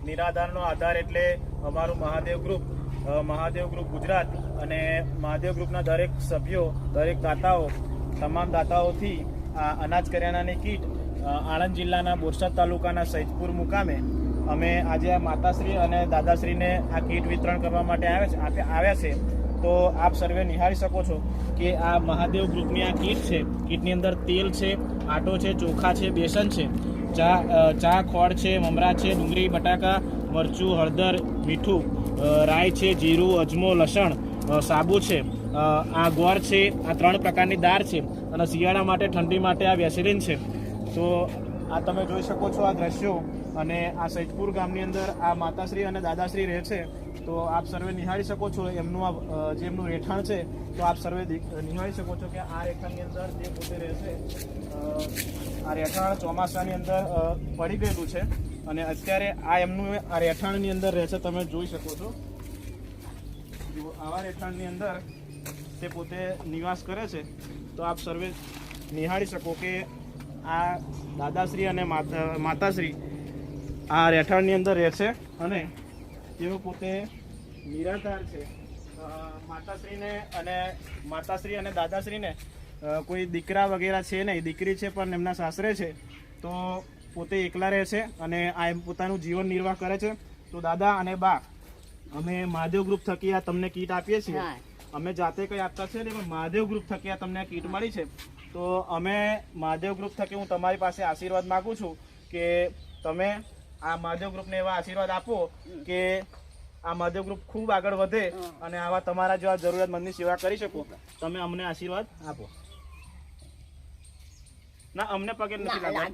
નિરાધારનો આધાર એટલે અમારું મહાદેવ ગ્રુપ ગુજરાત અને મહાદેવ ગ્રુપના દરેક સભ્યો, દરેક દાતાઓ, તમામ દાતાઓથી આ અનાજ કરિયાણાની કીટ આણંદ જિલ્લાના બોરસદ તાલુકાના સૈદપુર મુકામે અમે આજે આ માતાશ્રી અને દાદાશ્રીને આ કીટ વિતરણ કરવા માટે આવ્યા છે. તો આપ સર્વે નિહાળી શકો છો કે આ મહાદેવ ગ્રુપની આ કીટ છે. કીટની અંદર તેલ છે, આટો છે, ચોખા છે, બેસન છે, ચા ખોળ છે, મમરા છે, ડુંગળી, બટાકા, મરચું, હળદર, મીઠું, રાઈ છે, જીરું, અજમો, લસણ, સાબુ છે, આ ગોળ છે, આ 3 પ્રકારની દાળ છે અને શિયાળા માટે, ઠંડી માટે આ વેસલીન છે. તો આ તમે જોઈ શકો છો આ દ્રશ્યો. અને આ સૈદપુર ગામની અંદર આ માતાશ્રી અને દાદાશ્રી રહે છે. તો આપ સર્વે નિહાળી શકો છો એમનું જે એમનું રહેઠાણ છે. તો આપ સર્વે નિહાળી શકો છો કે આ રહેઠાણની અંદર જે પોતે રહે છે, આ રહેઠાણ ચોમાસાની અંદર પડી ગયેલું છે અને અત્યારે આ એમનું આ રહેઠાણની અંદર રહે છે. તમે જોઈ શકો છો આવા રહેઠાણની અંદર તે પોતે નિવાસ કરે છે. તો આપ સર્વે નિહાળી શકો કે આ દાદાશ્રી અને માતાશ્રી આ રહેઠાણની અંદર રહે છે અને તેઓ પોતે નિરાધાર છે. માતાશ્રી અને દાદાશ્રીને કોઈ દીકરા વગેરે છે નહીં, દીકરી છે પણ એમના સાસરે છે. તો પોતે એકલા રહે છે અને આ એમ પોતાનું જીવન નિર્વાહ કરે છે. તો દાદા અને બા, અમે મહાદેવ ગ્રુપ થકી આ તમને કીટ આપીએ છીએ. અમે જાતે કંઈ આપતા છે ને, પણ મહાદેવ ગ્રુપ થકી આ તમને કીટ મળી છે. તો અમે મહાદેવ ગ્રુપ થકી હું તમારી પાસે આશીર્વાદ માગું છું કે તમે આ મહાદેવ ગ્રુપને એવા આશીર્વાદ આપો કે આ મહાદેવ ગ્રુપ ખૂબ આગળ વધે અને આવા તમારા જેવા જરૂરિયાતમંદની સેવા કરી શકો. તમે અમને આશીર્વાદ આપો. ના, અમને પગે નથી લાગવા.